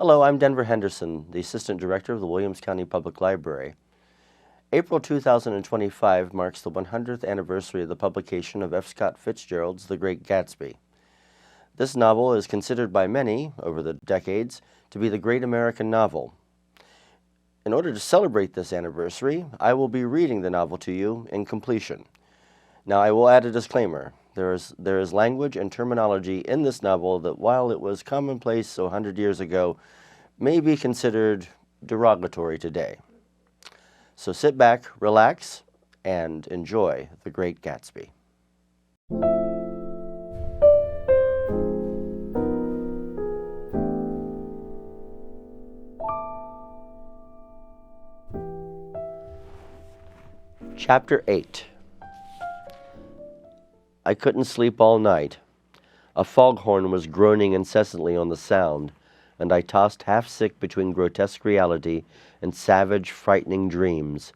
Hello, I'm Denver Henderson, the Assistant Director of the Williams County Public Library. April 2025 marks the 100th anniversary of the publication of F. Scott Fitzgerald's The Great Gatsby. This novel is considered by many, over the decades, to be the great American novel. In order to celebrate this anniversary, I will be reading the novel to you in completion. Now, I will add a disclaimer. There is language and terminology in this novel that, while it was commonplace 100 years ago, may be considered derogatory today. So sit back, relax, and enjoy The Great Gatsby. Chapter 8. I couldn't sleep all night. A foghorn was groaning incessantly on the sound, and I tossed half-sick between grotesque reality and savage, frightening dreams.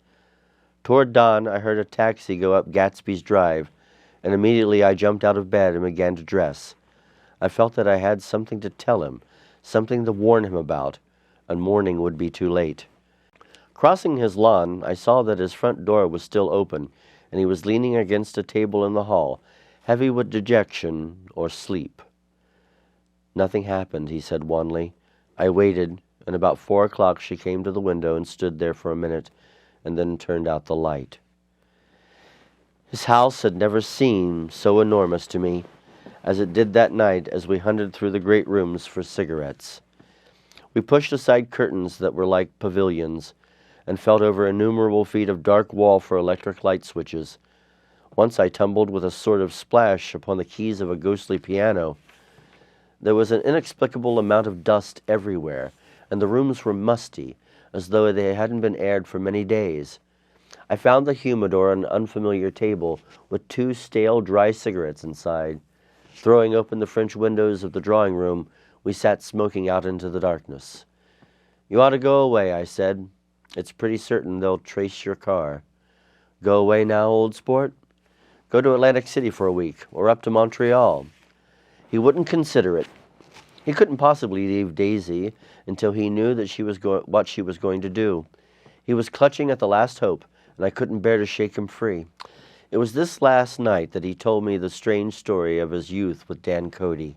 Toward dawn, I heard a taxi go up Gatsby's Drive, and immediately I jumped out of bed and began to dress. I felt that I had something to tell him, something to warn him about, and morning would be too late. Crossing his lawn, I saw that his front door was still open, and he was leaning against a table in the hall, heavy with dejection or sleep. Nothing happened, he said wanly. I waited, and about 4 o'clock she came to the window and stood there for a minute, and then turned out the light. His house had never seemed so enormous to me as it did that night as we hunted through the great rooms for cigarettes. We pushed aside curtains that were like pavilions, and felt over innumerable feet of dark wall for electric light switches. Once I tumbled with a sort of splash upon the keys of a ghostly piano. There was an inexplicable amount of dust everywhere, and the rooms were musty, as though they hadn't been aired for many days. I found the humidor on an unfamiliar table, with 2 stale, dry cigarettes inside. Throwing open the French windows of the drawing room, we sat smoking out into the darkness. "You ought to go away," I said. "It's pretty certain they'll trace your car." "Go away now, old sport?" "Go to Atlantic City for a week, or up to Montreal." He wouldn't consider it. He couldn't possibly leave Daisy until he knew that what she was going to do. He was clutching at the last hope, and I couldn't bear to shake him free. It was this last night that he told me the strange story of his youth with Dan Cody.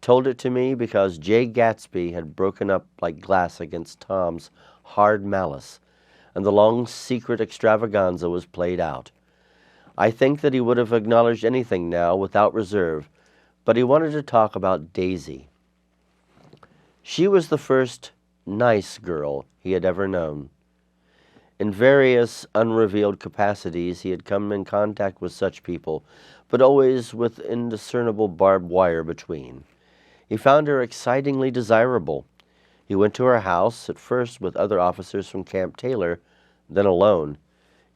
Told it to me because Jay Gatsby had broken up like glass against Tom's hard malice, and the long secret extravaganza was played out. I think that he would have acknowledged anything now without reserve, but he wanted to talk about Daisy. She was the first nice girl he had ever known. In various unrevealed capacities he had come in contact with such people, but always with indiscernible barbed wire between. He found her excitingly desirable. He went to her house, at first with other officers from Camp Taylor, then alone.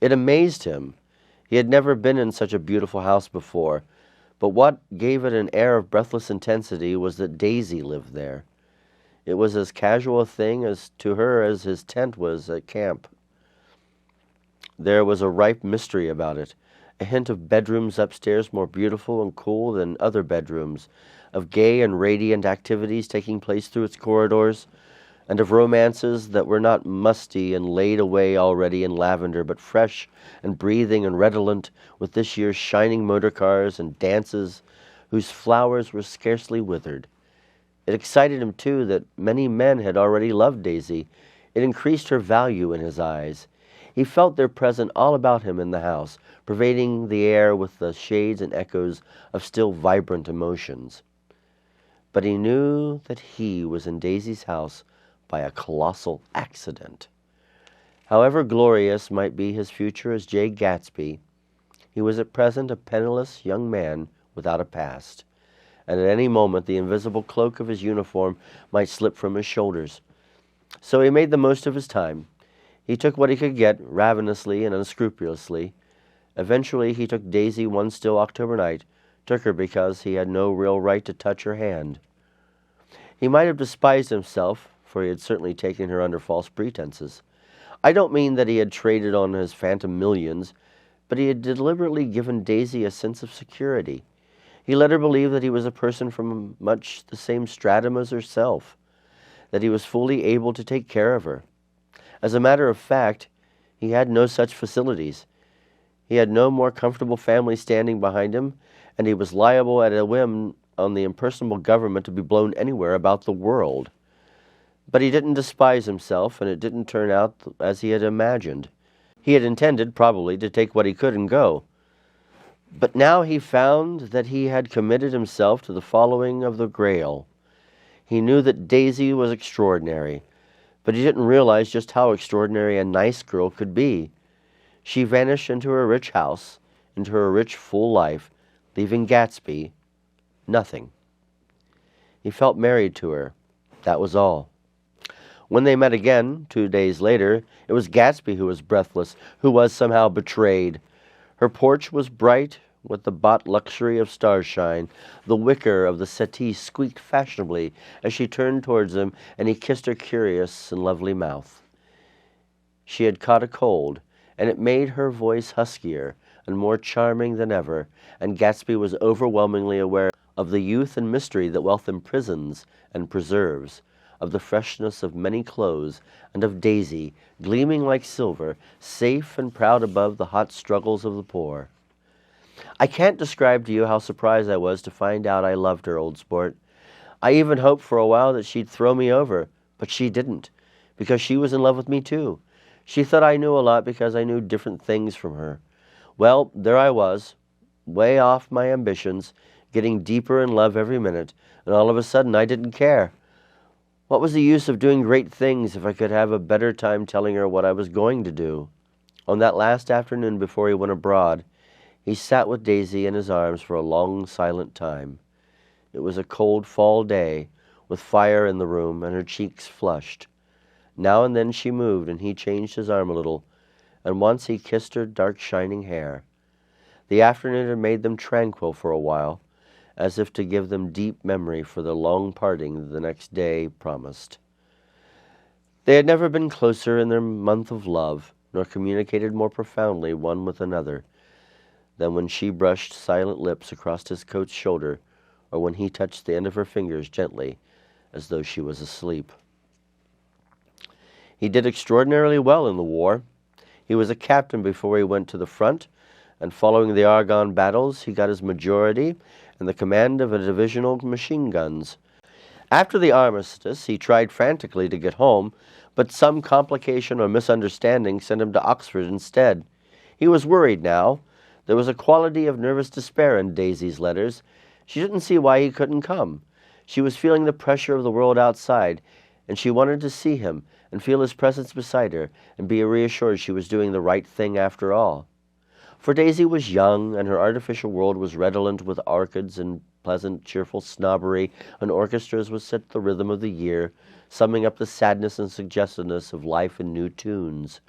It amazed him. He had never been in such a beautiful house before, but what gave it an air of breathless intensity was that Daisy lived there. It was as casual a thing as to her as his tent was at camp. There was a ripe mystery about it, a hint of bedrooms upstairs more beautiful and cool than other bedrooms, of gay and radiant activities taking place through its corridors, and of romances that were not musty and laid away already in lavender, but fresh and breathing and redolent with this year's shining motor cars and dances whose flowers were scarcely withered. It excited him, too, that many men had already loved Daisy. It increased her value in his eyes. He felt their presence all about him in the house, pervading the air with the shades and echoes of still vibrant emotions. But he knew that he was in Daisy's house by a colossal accident. However glorious might be his future as Jay Gatsby, he was at present a penniless young man without a past, and at any moment the invisible cloak of his uniform might slip from his shoulders. So he made the most of his time. He took what he could get, ravenously and unscrupulously. Eventually he took Daisy one still October night, took her because he had no real right to touch her hand. He might have despised himself, for he had certainly taken her under false pretenses. I don't mean that he had traded on his phantom millions, but he had deliberately given Daisy a sense of security. He let her believe that he was a person from much the same stratum as herself. that he was fully able to take care of her. As a matter of fact, he had no such facilities. He had no more comfortable family standing behind him, and he was liable at a whim on the impersonal government to be blown anywhere about the world. But he didn't despise himself, and it didn't turn out as he had imagined. He had intended, probably, to take what he could and go. But now he found that he had committed himself to the following of the Grail. He knew that Daisy was extraordinary, but he didn't realize just how extraordinary a nice girl could be. She vanished into her rich house, into her rich, full life, leaving Gatsby nothing. He felt married to her. That was all. When they met again, 2 days later, it was Gatsby who was breathless, who was somehow betrayed. Her porch was bright with the bought luxury of starshine. The wicker of the settee squeaked fashionably as she turned towards him, and he kissed her curious and lovely mouth. She had caught a cold, and it made her voice huskier and more charming than ever, and Gatsby was overwhelmingly aware of the youth and mystery that wealth imprisons and preserves, of the freshness of many clothes, and of Daisy, gleaming like silver, safe and proud above the hot struggles of the poor. I can't describe to you how surprised I was to find out I loved her, old sport. I even hoped for a while that she'd throw me over, but she didn't, because she was in love with me too. She thought I knew a lot because I knew different things from her. Well, there I was, way off my ambitions, getting deeper in love every minute, and all of a sudden I didn't care. What was the use of doing great things if I could have a better time telling her what I was going to do? On that last afternoon before he went abroad, he sat with Daisy in his arms for a long, silent time. It was a cold fall day, with fire in the room, and her cheeks flushed. Now and then she moved, and he changed his arm a little, and once he kissed her dark shining hair. The afternoon had made them tranquil for a while, as if to give them deep memory for the long parting the next day promised. They had never been closer in their month of love, nor communicated more profoundly one with another, than when she brushed silent lips across his coat's shoulder, or when he touched the end of her fingers gently, as though she was asleep. He did extraordinarily well in the war. He was a captain before he went to the front, and following the Argonne battles, he got his majority and the command of a division of machine guns. After the armistice, he tried frantically to get home, but some complication or misunderstanding sent him to Oxford instead. He was worried now. There was a quality of nervous despair in Daisy's letters. She didn't see why he couldn't come. She was feeling the pressure of the world outside, and she wanted to see him and feel his presence beside her and be reassured she was doing the right thing after all. For Daisy was young, and her artificial world was redolent with orchids and pleasant, cheerful snobbery, and orchestras would set the rhythm of the year, summing up the sadness and suggestiveness of life in new tunes.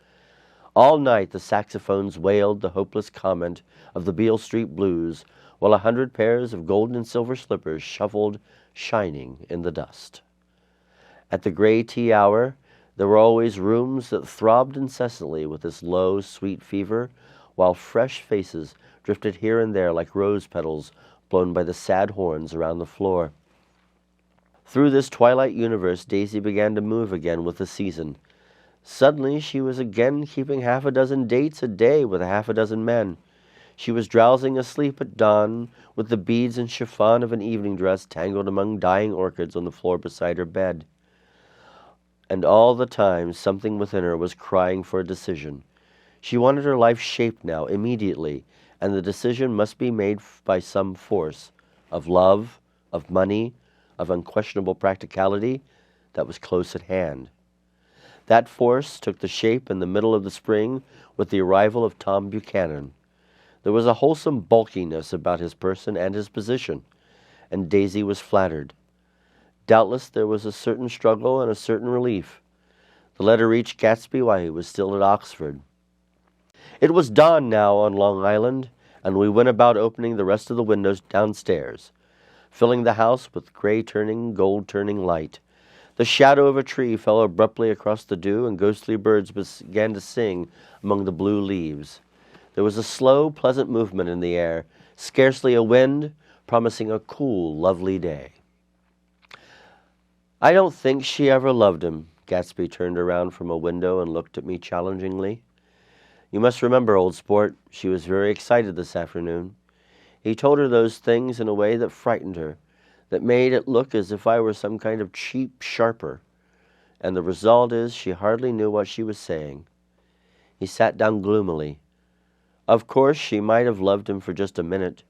All night the saxophones wailed the hopeless comment of the Beale Street Blues, while 100 pairs of golden and silver slippers shuffled, shining in the dust. At the gray tea hour, there were always rooms that throbbed incessantly with this low, sweet fever, while fresh faces drifted here and there like rose petals blown by the sad horns around the floor. Through this twilight universe, Daisy began to move again with the season. Suddenly she was again keeping 6 dates a day with 6 men. She was drowsing asleep at dawn, with the beads and chiffon of an evening dress tangled among dying orchids on the floor beside her bed. And all the time something within her was crying for a decision. She wanted her life shaped now, immediately, and the decision must be made by some force of love, of money, of unquestionable practicality that was close at hand. That force took the shape in the middle of the spring with the arrival of Tom Buchanan. There was a wholesome bulkiness about his person and his position, and Daisy was flattered. Doubtless there was a certain struggle and a certain relief. The letter reached Gatsby while he was still at Oxford. It was dawn now on Long Island, and we went about opening the rest of the windows downstairs, filling the house with gray-turning, gold-turning light. The shadow of a tree fell abruptly across the dew, and ghostly birds began to sing among the blue leaves. There was a slow, pleasant movement in the air, scarcely a wind, promising a cool, lovely day. I don't think she ever loved him. Gatsby turned around from a window and looked at me challengingly. You must remember, old sport, she was very excited this afternoon. He told her those things in a way that frightened her, that made it look as if I were some kind of cheap sharper. And the result is she hardly knew what she was saying. He sat down gloomily. Of course, she might have loved him for just a minute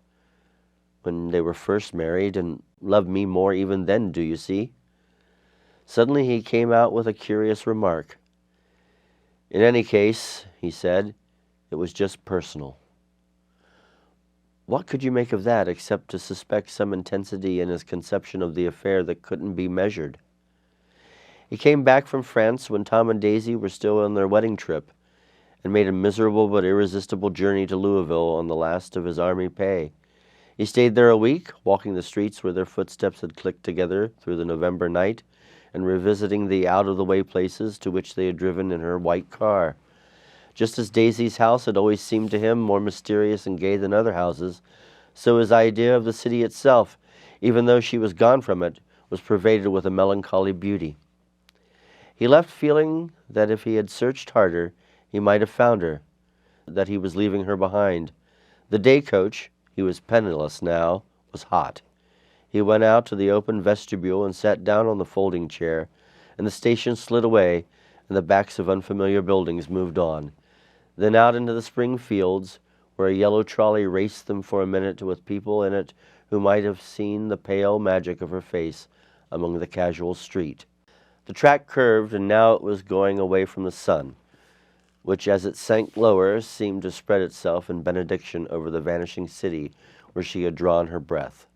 when they were first married, and loved me more even then, do you see? Suddenly he came out with a curious remark. In any case, he said, it was just personal. What could you make of that except to suspect some intensity in his conception of the affair that couldn't be measured? He came back from France when Tom and Daisy were still on their wedding trip, and made a miserable but irresistible journey to Louisville on the last of his army pay. He stayed there a week, walking the streets where their footsteps had clicked together through the November night, and revisiting the out-of-the-way places to which they had driven in her white car. Just as Daisy's house had always seemed to him more mysterious and gay than other houses, so his idea of the city itself, even though she was gone from it, was pervaded with a melancholy beauty. He left feeling that if he had searched harder, he might have found her, that he was leaving her behind. The day coach, he was penniless now, was hot. He went out to the open vestibule and sat down on the folding chair, and the station slid away, and the backs of unfamiliar buildings moved on. Then out into the spring fields, where a yellow trolley raced them for a minute with people in it who might have seen the pale magic of her face among the casual street. The track curved, and now it was going away from the sun, which as it sank lower seemed to spread itself in benediction over the vanishing city where she had drawn her breath.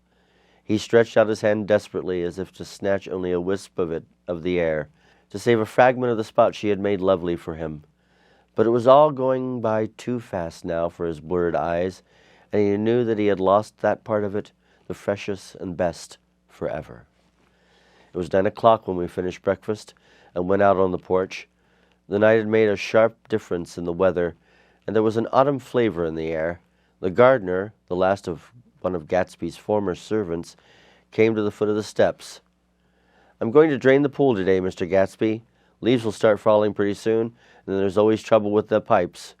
He stretched out his hand desperately as if to snatch only a wisp of it, of the air, to save a fragment of the spot she had made lovely for him. But it was all going by too fast now for his blurred eyes, and he knew that he had lost that part of it, the freshest and best, forever. It was 9 o'clock when we finished breakfast and went out on the porch. The night had made a sharp difference in the weather, and there was an autumn flavor in the air. The gardener, the last of one of Gatsby's former servants, came to the foot of the steps. I'm going to drain the pool today, Mr. Gatsby. Leaves will start falling pretty soon, and then there's always trouble with the pipes.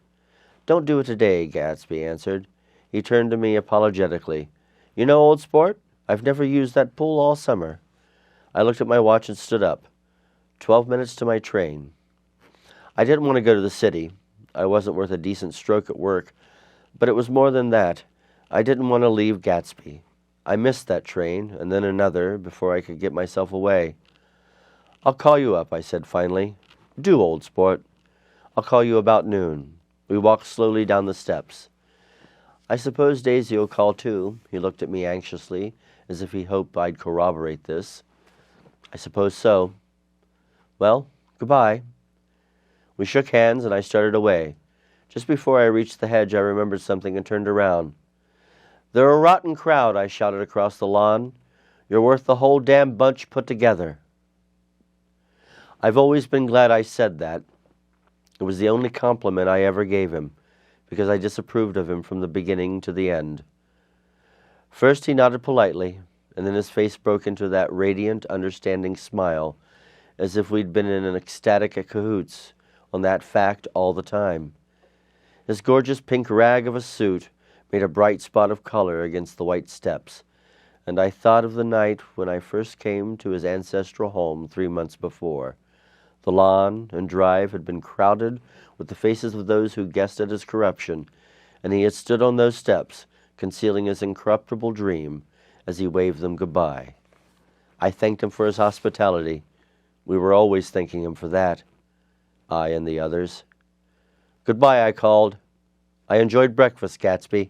Don't do it today, Gatsby answered. He turned to me apologetically. You know, old sport, I've never used that pool all summer. I looked at my watch and stood up. 12 minutes to my train. I didn't want to go to the city. I wasn't worth a decent stroke at work. But it was more than that. I didn't want to leave Gatsby. I missed that train, and then another, before I could get myself away. I'll call you up, I said finally. Do, old sport. I'll call you about noon. We walked slowly down the steps. I suppose Daisy will call too. He looked at me anxiously, as if he hoped I'd corroborate this. I suppose so. Well, goodbye. We shook hands, and I started away. Just before I reached the hedge, I remembered something and turned around. They're a rotten crowd, I shouted across the lawn. You're worth the whole damn bunch put together. I've always been glad I said that. It was the only compliment I ever gave him, because I disapproved of him from the beginning to the end. First he nodded politely, and then his face broke into that radiant, understanding smile, as if we'd been in an ecstatic cahoots on that fact all the time. His gorgeous pink rag of a suit made a bright spot of color against the white steps, and I thought of the night when I first came to his ancestral home 3 months before. The lawn and drive had been crowded with the faces of those who guessed at his corruption, and he had stood on those steps, concealing his incorruptible dream, as he waved them goodbye. I thanked him for his hospitality. We were always thanking him for that, I and the others. Goodbye, I called. I enjoyed breakfast, Gatsby.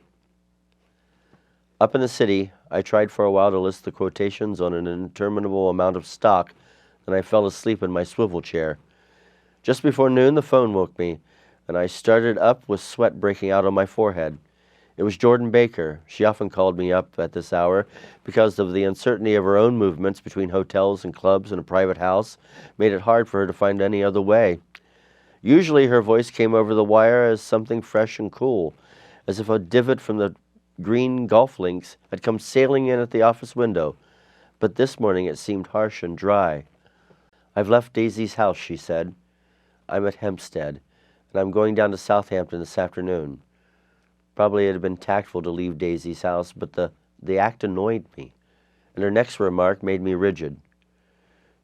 Up in the city, I tried for a while to list the quotations on an interminable amount of stock, and I fell asleep in my swivel chair. Just before noon, the phone woke me, and I started up with sweat breaking out on my forehead. It was Jordan Baker. She often called me up at this hour because of the uncertainty of her own movements between hotels and clubs and a private house made it hard for her to find any other way. Usually her voice came over the wire as something fresh and cool, as if a divot from the green golf links had come sailing in at the office window, but this morning it seemed harsh and dry. "I've left Daisy's house," she said. "I'm at Hempstead, and I'm going down to Southampton this afternoon." Probably it had been tactful to leave Daisy's house, but the act annoyed me, and her next remark made me rigid.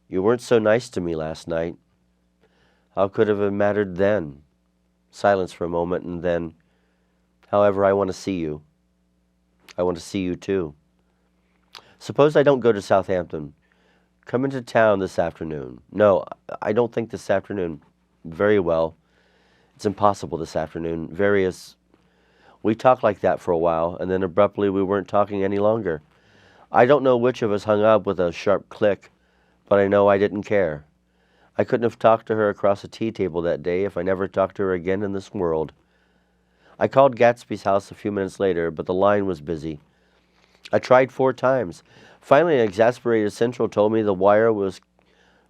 "You weren't so nice to me last night." How could it have mattered then? Silence for a moment, and then, "However, I want to see you. I want to see you too. Suppose I don't go to Southampton. Come into town this afternoon." "No, I don't think this afternoon." "Very well. It's impossible this afternoon. We talked like that for a while, and then abruptly we weren't talking any longer. I don't know which of us hung up with a sharp click, but I know I didn't care. I couldn't have talked to her across a tea table that day if I never talked to her again in this world. I called Gatsby's house a few minutes later, but the line was busy. I tried 4 times. Finally, an exasperated central told me the wire was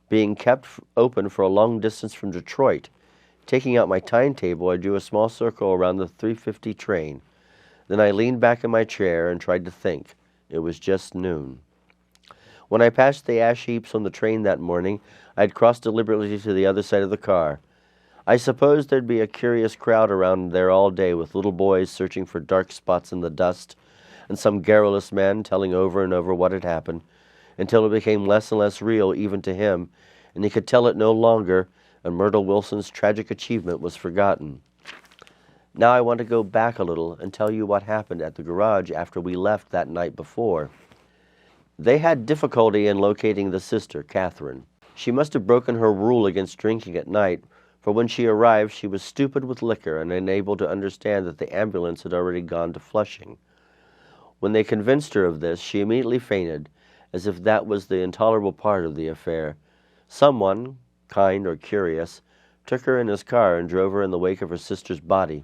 being kept open for a long distance from Detroit. Taking out my timetable, I drew a small circle around the 3:50 train. Then I leaned back in my chair and tried to think. It was just noon. When I passed the ash heaps on the train that morning, I had crossed deliberately to the other side of the car. I supposed there'd be a curious crowd around there all day, with little boys searching for dark spots in the dust, and some garrulous man telling over and over what had happened, until it became less and less real even to him, and he could tell it no longer, and Myrtle Wilson's tragic achievement was forgotten. Now I want to go back a little and tell you what happened at the garage after we left that night before. They had difficulty in locating the sister, Catherine. She must have broken her rule against drinking at night, for when she arrived she was stupid with liquor and unable to understand that the ambulance had already gone to Flushing. When they convinced her of this, she immediately fainted, as if that was the intolerable part of the affair. Someone, kind or curious, took her in his car and drove her in the wake of her sister's body.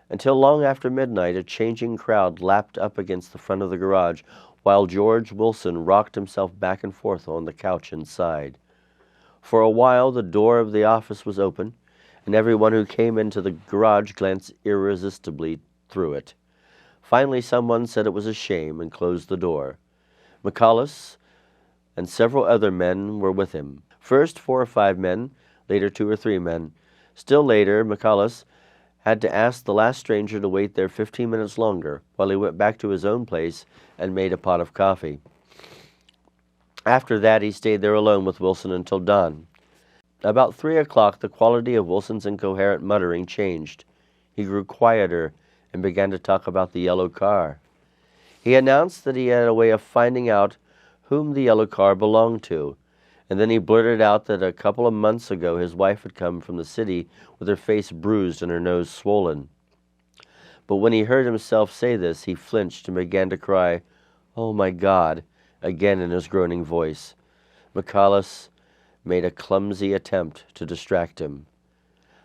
Until long after midnight, a changing crowd lapped up against the front of the garage, while George Wilson rocked himself back and forth on the couch inside. For a while the door of the office was open, and everyone who came into the garage glanced irresistibly through it. Finally someone said it was a shame and closed the door. McCullough and several other men were with him. First 4 or 5 men, later 2 or 3 men. Still later, McCullough had to ask the last stranger to wait there 15 minutes longer, while he went back to his own place and made a pot of coffee. After that, he stayed there alone with Wilson until dawn. About 3 o'clock, the quality of Wilson's incoherent muttering changed. He grew quieter and began to talk about the yellow car. He announced that he had a way of finding out whom the yellow car belonged to, and then he blurted out that a couple of months ago his wife had come from the city with her face bruised and her nose swollen. But when he heard himself say this, he flinched and began to cry, "Oh, my God," again in his groaning voice. McCullough made a clumsy attempt to distract him.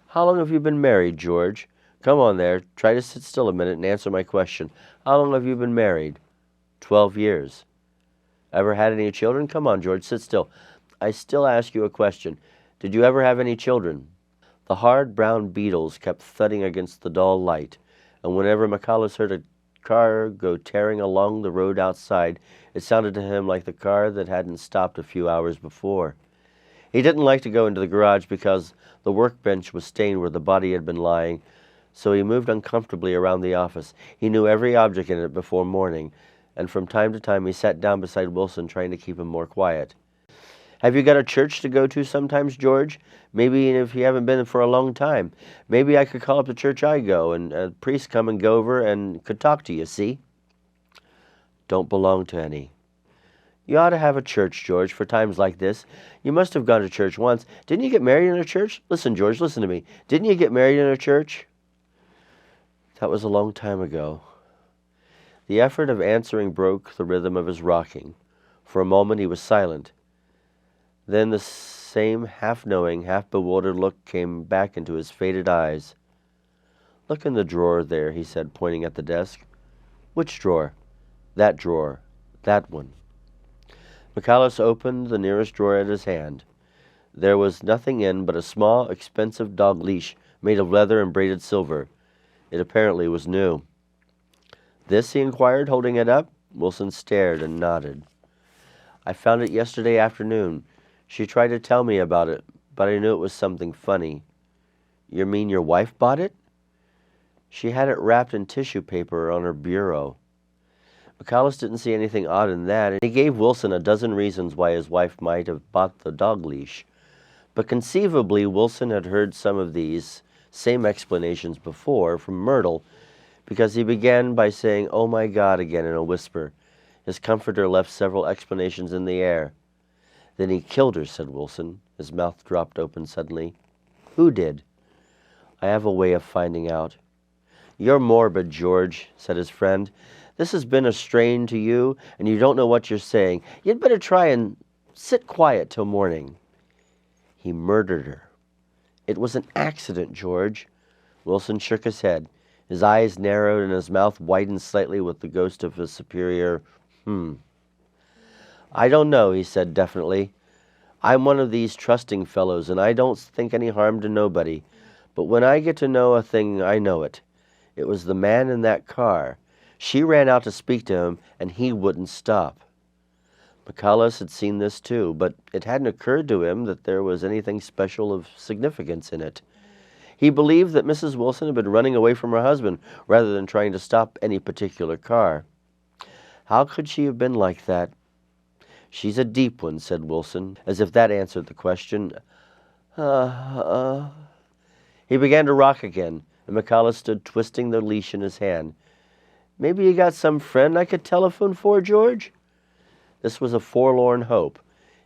"How long have you been married, George? Come on there, try to sit still a minute and answer my question. How long have you been married?" 12 years. "Ever had any children? Come on, George, sit still. I still ask you a question. Did you ever have any children?" The hard brown beetles kept thudding against the dull light, and whenever McCullough heard a car go tearing along the road outside, it sounded to him like the car that hadn't stopped a few hours before. He didn't like to go into the garage because the workbench was stained where the body had been lying, so he moved uncomfortably around the office. He knew every object in it before morning, and from time to time he sat down beside Wilson, trying to keep him more quiet. "Have you got a church to go to sometimes, George? Maybe if you haven't been for a long time. Maybe I could call up the church I go, and a priest come and go over and could talk to you, see?" "Don't belong to any." "You ought to have a church, George, for times like this. You must have gone to church once. Didn't you get married in a church? Listen, George, listen to me. Didn't you get married in a church?" "That was a long time ago." The effort of answering broke the rhythm of his rocking. For a moment he was silent. Then the same half-knowing, half-bewildered look came back into his faded eyes. "Look in the drawer there," he said, pointing at the desk. "Which drawer?" "That drawer. That one." McCullough opened the nearest drawer at his hand. There was nothing in but a small, expensive dog leash made of leather and braided silver. It apparently was new. "This?" he inquired, holding it up. Wilson stared and nodded. "I found it yesterday afternoon. She tried to tell me about it, but I knew it was something funny. You mean your wife bought it? She had it wrapped in tissue paper on her bureau. McCallus didn't see anything odd in that, and he gave Wilson a dozen reasons why his wife might have bought the dog leash. But conceivably, Wilson had heard some of these same explanations before from Myrtle, because he began by saying, "Oh my God," again in a whisper. His comforter left several explanations in the air. "Then he killed her," said Wilson. His mouth dropped open suddenly. "Who did?" "I have a way of finding out." "You're morbid, George," said his friend. "This has been a strain to you, and you don't know what you're saying. You'd better try and sit quiet till morning." "He murdered her." "It was an accident, George." Wilson shook his head. His eyes narrowed and his mouth widened slightly with the ghost of his superior, "I don't know," he said definitely. "I'm one of these trusting fellows, and I don't think any harm to nobody. But when I get to know a thing, I know it. It was the man in that car. She ran out to speak to him, and he wouldn't stop." McCallus had seen this too, but it hadn't occurred to him that there was anything special of significance in it. He believed that Mrs. Wilson had been running away from her husband rather than trying to stop any particular car. How could she have been like that? "She's a deep one," said Wilson, as if that answered the question. He began to rock again, and McCallus stood twisting the leash in his hand. "Maybe you got some friend I could telephone for, George?" This was a forlorn hope.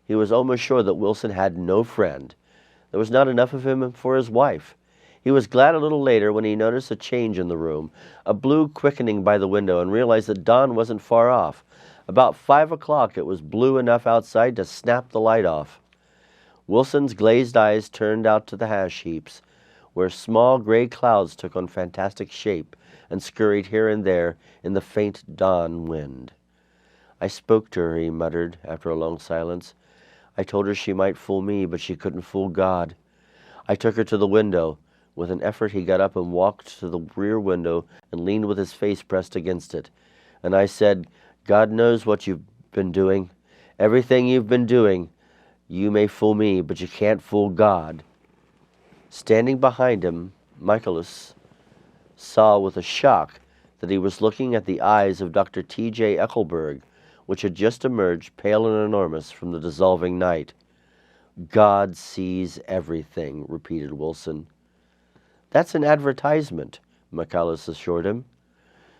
He was almost sure that Wilson had no friend. There was not enough of him for his wife. He was glad a little later when he noticed a change in the room, a blue quickening by the window, and realized that dawn wasn't far off. About 5 o'clock it was blue enough outside to snap the light off. Wilson's glazed eyes turned out to the ash heaps, where small gray clouds took on fantastic shape and scurried here and there in the faint dawn wind. "I spoke to her," he muttered after a long silence. "I told her she might fool me, but she couldn't fool God. I took her to the window." With an effort he got up and walked to the rear window and leaned with his face pressed against it. "And I said, 'God knows what you've been doing. Everything you've been doing. You may fool me, but you can't fool God.'" Standing behind him, McCallus saw with a shock that he was looking at the eyes of Dr. T.J. Eckelberg, which had just emerged, pale and enormous, from the dissolving night. "God sees everything," repeated Wilson. "That's an advertisement," McCallus assured him.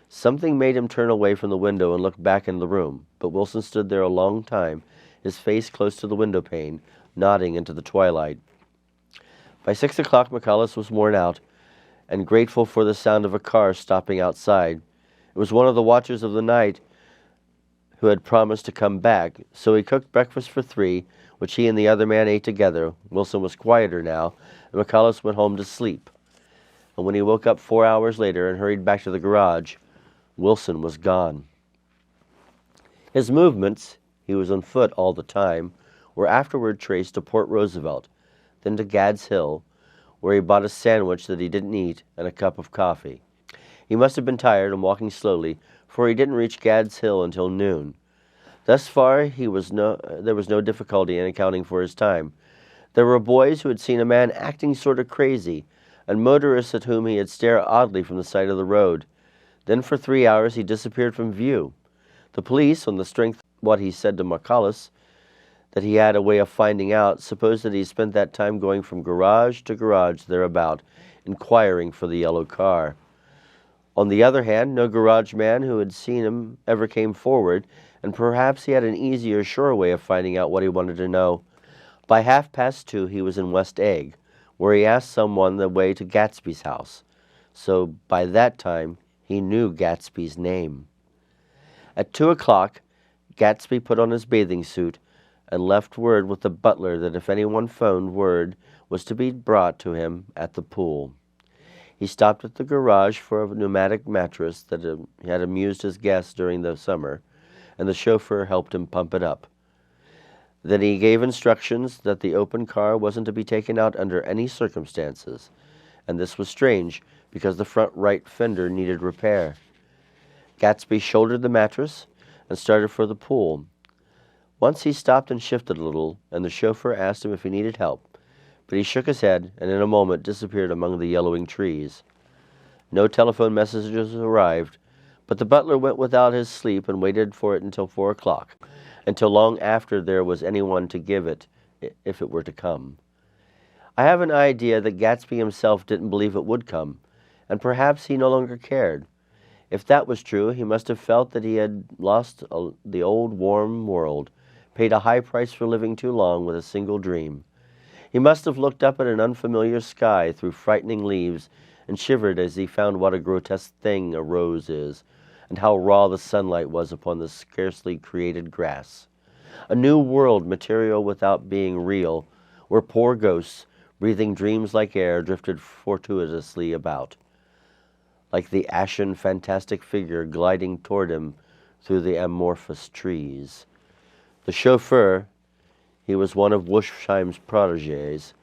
Something made him turn away from the window and look back in the room, but Wilson stood there a long time, his face close to the window pane, nodding into the twilight. By 6 o'clock McCallus was worn out and grateful for the sound of a car stopping outside. It was one of the watchers of the night who had promised to come back, so he cooked breakfast for 3, which he and the other man ate together. Wilson was quieter now, and McCallus went home to sleep. And when he woke up 4 hours later and hurried back to the garage, Wilson was gone. His movements, he was on foot all the time, were afterward traced to Port Roosevelt, then to Gad's Hill, where he bought a sandwich that he didn't eat and a cup of coffee. He must have been tired and walking slowly, for he didn't reach Gad's Hill until noon. Thus far there was no difficulty in accounting for his time. There were boys who had seen a man acting sort of crazy, and motorists at whom he had stared oddly from the side of the road. Then for 3 hours he disappeared from view. The police, on the strength of what he said to McCallus, that he had a way of finding out, supposed that he spent that time going from garage to garage thereabout, inquiring for the yellow car. On the other hand, no garage man who had seen him ever came forward, and perhaps he had an easier, sure way of finding out what he wanted to know. By 2:30 he was in West Egg, where he asked someone the way to Gatsby's house. So by that time he knew Gatsby's name. At 2 o'clock, Gatsby put on his bathing suit and left word with the butler that if anyone phoned, word was to be brought to him at the pool. He stopped at the garage for a pneumatic mattress that had amused his guests during the summer, and the chauffeur helped him pump it up. Then he gave instructions that the open car wasn't to be taken out under any circumstances, and this was strange because the front right fender needed repair. Gatsby shouldered the mattress and started for the pool. Once he stopped and shifted a little, and the chauffeur asked him if he needed help, but he shook his head and in a moment disappeared among the yellowing trees. No telephone messages arrived, but the butler went without his sleep and waited for it until 4 o'clock, until long after there was anyone to give it, if it were to come. I have an idea that Gatsby himself didn't believe it would come, and perhaps he no longer cared. If that was true, he must have felt that he had lost the old warm world, paid a high price for living too long with a single dream. He must have looked up at an unfamiliar sky through frightening leaves and shivered as he found what a grotesque thing a rose is, and how raw the sunlight was upon the scarcely created grass. A new world, material without being real, where poor ghosts, breathing dreams like air, drifted fortuitously about, like the ashen, fantastic figure gliding toward him through the amorphous trees. The chauffeur, he was one of Wolfsheim's protégés,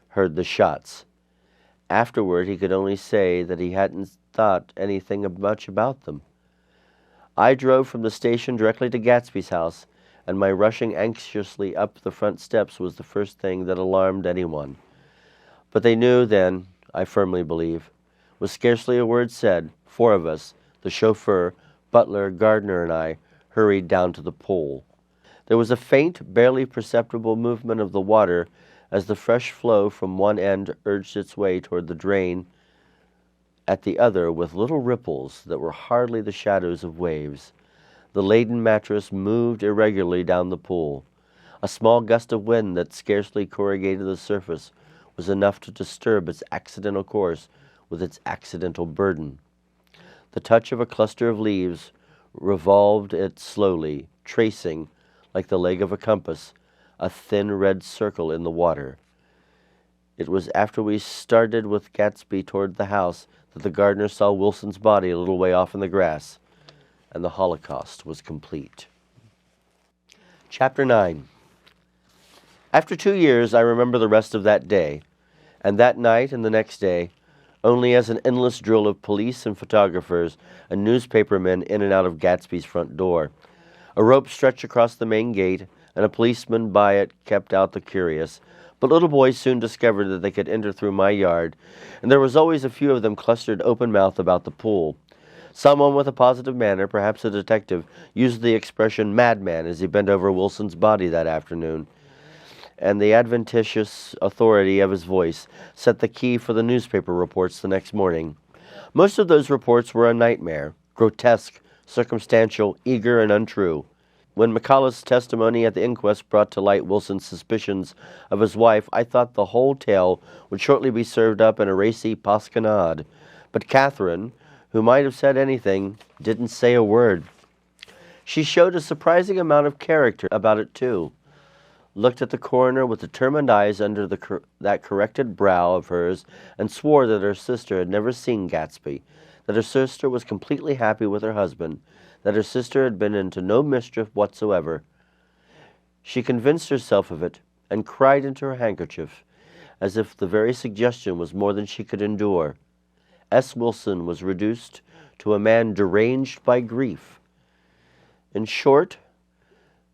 heard the shots. Afterward, he could only say that he hadn't thought anything much about them. I drove from the station directly to Gatsby's house, and my rushing anxiously up the front steps was the first thing that alarmed anyone. But they knew then, I firmly believe. With scarcely a word said, 4 of us, the chauffeur, butler, gardener, and I, hurried down to the pool. There was a faint, barely perceptible movement of the water as the fresh flow from one end urged its way toward the drain at the other with little ripples that were hardly the shadows of waves. The laden mattress moved irregularly down the pool. A small gust of wind that scarcely corrugated the surface was enough to disturb its accidental course with its accidental burden. The touch of a cluster of leaves revolved it slowly, tracing, like the leg of a compass, a thin red circle in the water. It was after we started with Gatsby toward the house that the gardener saw Wilson's body a little way off in the grass, and the Holocaust was complete. Chapter 9. After 2 years, I remember the rest of that day, and that night and the next day, only as an endless drill of police and photographers and newspapermen in and out of Gatsby's front door. A rope stretched across the main gate, and a policeman by it kept out the curious. But little boys soon discovered that they could enter through my yard, and there was always a few of them clustered open-mouthed about the pool. Someone with a positive manner, perhaps a detective, used the expression madman as he bent over Wilson's body that afternoon, and the adventitious authority of his voice set the key for the newspaper reports the next morning. Most of those reports were a nightmare, grotesque, circumstantial, eager, and untrue. When McCullough's testimony at the inquest brought to light Wilson's suspicions of his wife, I thought the whole tale would shortly be served up in a racy pasquinade. But Catherine, who might have said anything, didn't say a word. She showed a surprising amount of character about it, too. Looked at the coroner with determined eyes under that corrected brow of hers, and swore that her sister had never seen Gatsby, that her sister was completely happy with her husband, that her sister had been into no mischief whatsoever. She convinced herself of it, and cried into her handkerchief, as if the very suggestion was more than she could endure. S. Wilson was reduced to a man deranged by grief. In short,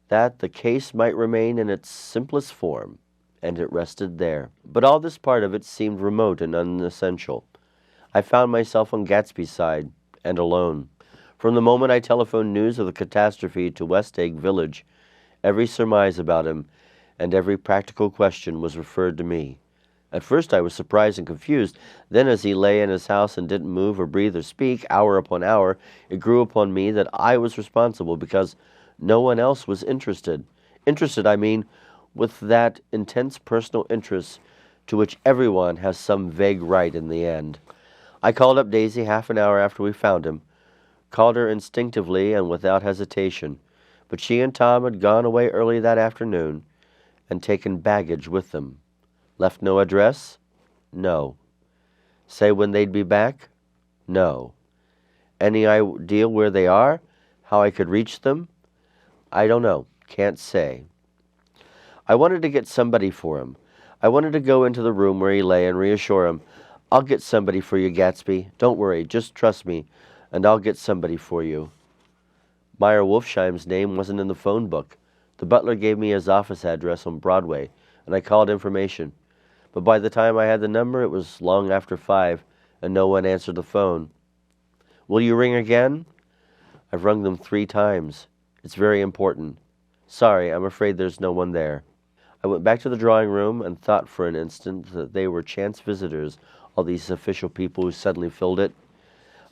that the case might remain in its simplest form, and it rested there. But all this part of it seemed remote and unessential. I found myself on Gatsby's side, and alone. From the moment I telephoned news of the catastrophe to West Egg Village, every surmise about him and every practical question was referred to me. At first I was surprised and confused. Then as he lay in his house and didn't move or breathe or speak, hour upon hour, it grew upon me that I was responsible because no one else was interested. Interested, I mean, with that intense personal interest to which everyone has some vague right in the end. I called up Daisy half an hour after we found him, called her instinctively and without hesitation, but she and Tom had gone away early that afternoon and taken baggage with them. Left no address? No. Say when they'd be back? No. Any idea where they are? How I could reach them? I don't know. Can't say. I wanted to get somebody for him. I wanted to go into the room where he lay and reassure him, "I'll get somebody for you, Gatsby. Don't worry. Just trust me, and I'll get somebody for you." Meyer Wolfsheim's name wasn't in the phone book. The butler gave me his office address on Broadway, and I called information. But by the time I had the number, it was long after 5, and no one answered the phone. Will you ring again? I've rung them 3 times. It's very important. Sorry, I'm afraid there's no one there. I went back to the drawing room and thought for an instant that they were chance visitors, all these official people who suddenly filled it.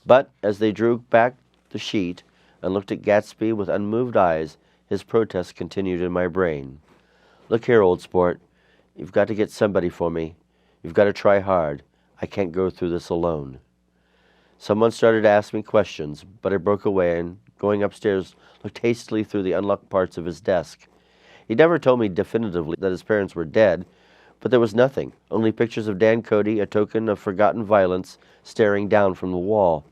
But as they drew back the sheet and looked at Gatsby with unmoved eyes, his protest continued in my brain. Look here, old sport. You've got to get somebody for me. You've got to try hard. I can't go through this alone. Someone started to ask me questions, but I broke away and, going upstairs, looked hastily through the unlocked parts of his desk. He never told me definitively that his parents were dead, but there was nothing, only pictures of Dan Cody, a token of forgotten violence, staring down from the wall.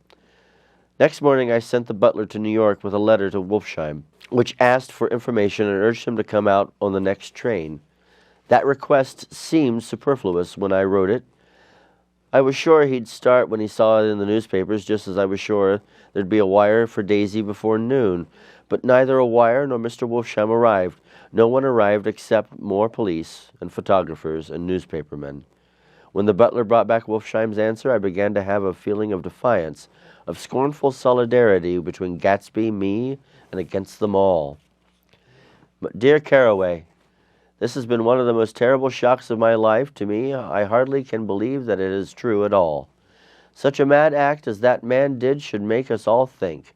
Next morning I sent the butler to New York with a letter to Wolfsheim, which asked for information and urged him to come out on the next train. That request seemed superfluous when I wrote it. I was sure he'd start when he saw it in the newspapers, just as I was sure there'd be a wire for Daisy before noon. But neither a wire nor Mr. Wolfsheim arrived. No one arrived except more police and photographers and newspapermen. When the butler brought back Wolfsheim's answer, I began to have a feeling of defiance, of scornful solidarity between Gatsby, me, and against them all. But dear Carraway, this has been one of the most terrible shocks of my life. To me, I hardly can believe that it is true at all. Such a mad act as that man did should make us all think.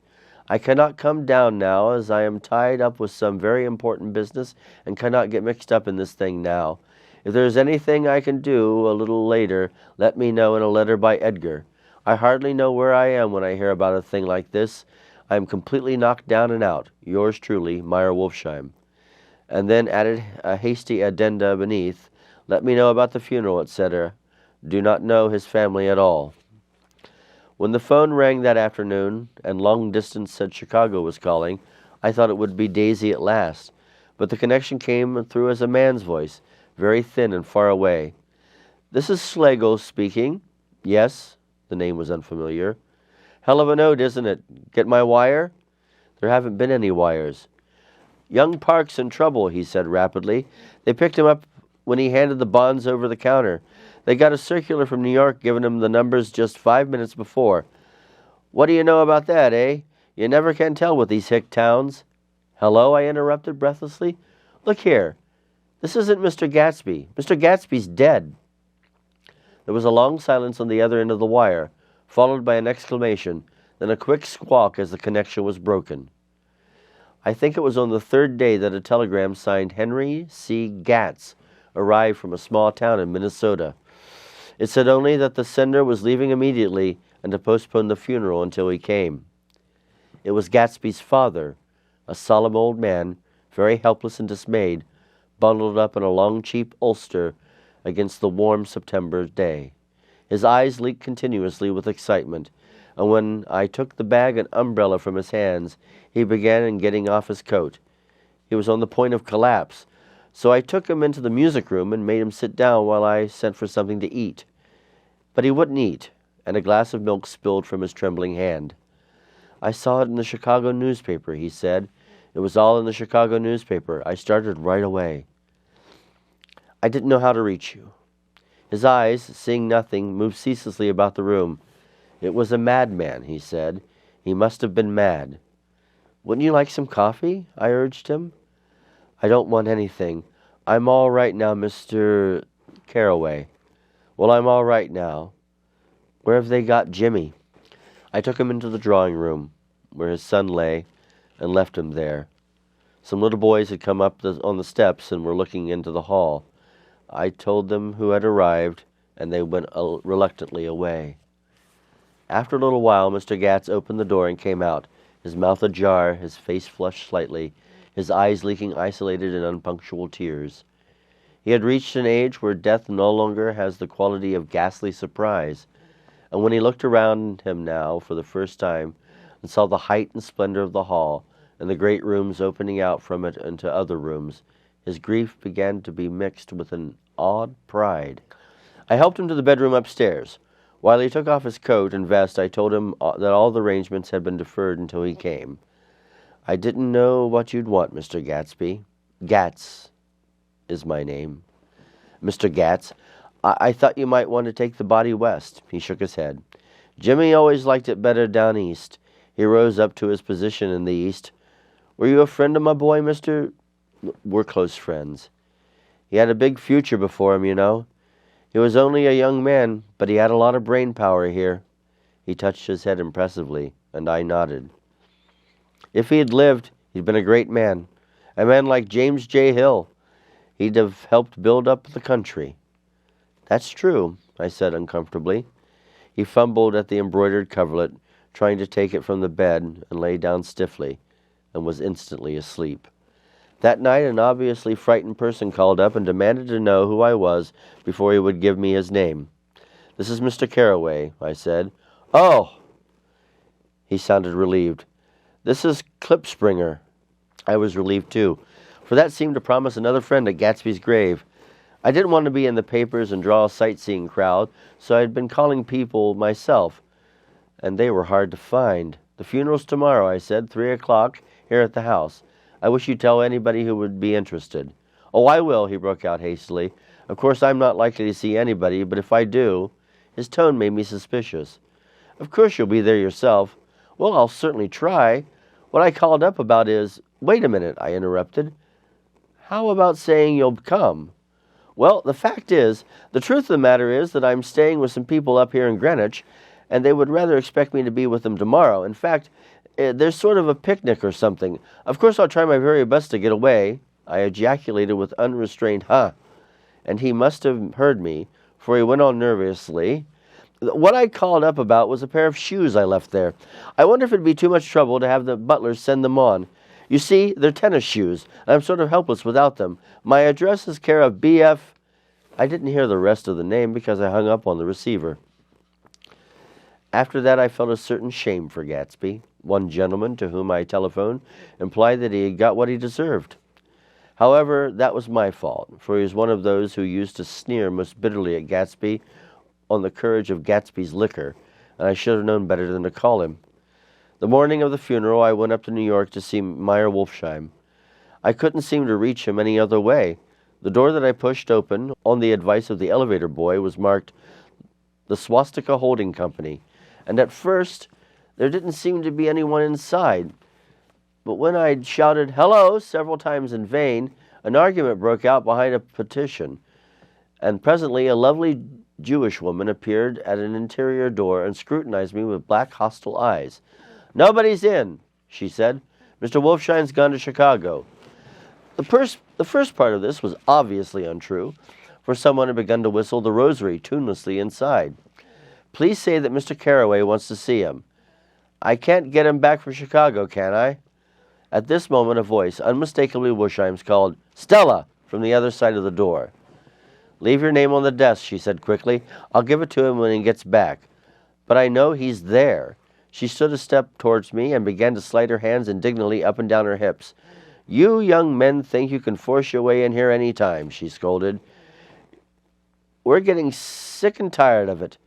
I cannot come down now, as I am tied up with some very important business and cannot get mixed up in this thing now. If there is anything I can do a little later, let me know in a letter by Edgar. I hardly know where I am when I hear about a thing like this. I am completely knocked down and out. Yours truly, Meyer Wolfsheim. And then added a hasty addenda beneath, let me know about the funeral, etc. Do not know his family at all. When the phone rang that afternoon, and long distance said Chicago was calling, I thought it would be Daisy at last. But the connection came through as a man's voice, very thin and far away. This is Schlegel speaking. Yes, the name was unfamiliar. Hell of a note, isn't it? Get my wire? There haven't been any wires. Young Park's in trouble, he said rapidly. They picked him up when he handed the bonds over the counter. They got a circular from New York giving him the numbers just 5 minutes before. What do you know about that, eh? You never can tell with these hick towns. Hello, I interrupted breathlessly. Look here. This isn't Mr. Gatsby. Mr. Gatsby's dead. There was a long silence on the other end of the wire, followed by an exclamation, then a quick squawk as the connection was broken. I think it was on the 3rd day that a telegram signed Henry C. Gatz arrived from a small town in Minnesota. It said only that the sender was leaving immediately and to postpone the funeral until he came. It was Gatsby's father, a solemn old man, very helpless and dismayed, bundled up in a long, cheap ulster against the warm September day. His eyes leaked continuously with excitement, and when I took the bag and umbrella from his hands, he began getting off his coat. He was on the point of collapse, so I took him into the music room and made him sit down while I sent for something to eat. But he wouldn't eat, and a glass of milk spilled from his trembling hand. I saw it in the Chicago newspaper, he said. It was all in the Chicago newspaper. I started right away. I didn't know how to reach you. His eyes, seeing nothing, moved ceaselessly about the room. It was a madman, he said. He must have been mad. Wouldn't you like some coffee? I urged him. I don't want anything. I'm all right now, Mr. Carraway. Well, I'm all right now. Where have they got Jimmy? I took him into the drawing room, where his son lay, and left him there. Some little boys had come up on the steps and were looking into the hall. I told them who had arrived, and they went reluctantly away. After a little while, Mr. Gatz opened the door and came out, his mouth ajar, his face flushed slightly, his eyes leaking isolated and unpunctual tears. He had reached an age where death no longer has the quality of ghastly surprise, and when he looked around him now for the first time and saw the height and splendor of the hall and the great rooms opening out from it into other rooms, his grief began to be mixed with an awed pride. I helped him to the bedroom upstairs. While he took off his coat and vest, I told him that all the arrangements had been deferred until he came. I didn't know what you'd want, Mr. Gatsby. Gatz is my name. Mr. Gatz, I thought you might want to take the body west. He shook his head. Jimmy always liked it better down east. He rose up to his position in the east. Were you a friend of my boy, Mr.? We're close friends. He had a big future before him, you know. He was only a young man, but he had a lot of brain power here. He touched his head impressively, and I nodded. If he had lived, he'd been a great man. A man like James J. Hill. He'd have helped build up the country. That's true, I said uncomfortably. He fumbled at the embroidered coverlet, trying to take it from the bed, and lay down stiffly, and was instantly asleep. That night an obviously frightened person called up and demanded to know who I was before he would give me his name. This is Mr. Carraway, I said. Oh! He sounded relieved. This is Klipspringer. I was relieved too, for that seemed to promise another friend at Gatsby's grave. I didn't want to be in the papers and draw a sightseeing crowd, so I had been calling people myself, and they were hard to find. The funeral's tomorrow, I said, 3 o'clock, here at the house. I wish you'd tell anybody who would be interested. Oh, I will, he broke out hastily. Of course, I'm not likely to see anybody, but if I do... His tone made me suspicious. Of course you'll be there yourself. Well, I'll certainly try. What I called up about is... Wait a minute, I interrupted. How about saying you'll come? Well, the fact is, the truth of the matter is that I'm staying with some people up here in Greenwich, and they would rather expect me to be with them tomorrow. In fact, there's sort of a picnic or something. Of course, I'll try my very best to get away. I ejaculated with unrestrained huh, and he must have heard me, for he went on nervously. What I called up about was a pair of shoes I left there. I wonder if it'd be too much trouble to have the butler send them on. You see, they're tennis shoes, and I'm sort of helpless without them. My address is care of B.F. I didn't hear the rest of the name because I hung up on the receiver. After that, I felt a certain shame for Gatsby. One gentleman to whom I telephoned implied that he had got what he deserved. However, that was my fault, for he was one of those who used to sneer most bitterly at Gatsby on the courage of Gatsby's liquor, and I should have known better than to call him. The morning of the funeral, I went up to New York to see Meyer Wolfsheim. I couldn't seem to reach him any other way. The door that I pushed open, on the advice of the elevator boy, was marked the Swastika Holding Company, and at first there didn't seem to be anyone inside. But when I'd shouted, "Hello!" several times in vain, an argument broke out behind a partition, and presently a lovely Jewish woman appeared at an interior door and scrutinized me with black, hostile eyes. "Nobody's in," she said. "Mr. Wolfsheim's gone to Chicago." The first part of this was obviously untrue, for someone had begun to whistle the rosary tunelessly inside. "Please say that Mr. Carraway wants to see him." "I can't get him back from Chicago, can I?" At this moment a voice, unmistakably Wolfsheim's, called, "Stella!" from the other side of the door. "Leave your name on the desk," she said quickly. "I'll give it to him when he gets back." "But I know he's there." She stood a step towards me and began to slide her hands indignantly up and down her hips. "You young men think you can force your way in here any time," she scolded. "We're getting sick and tired of it.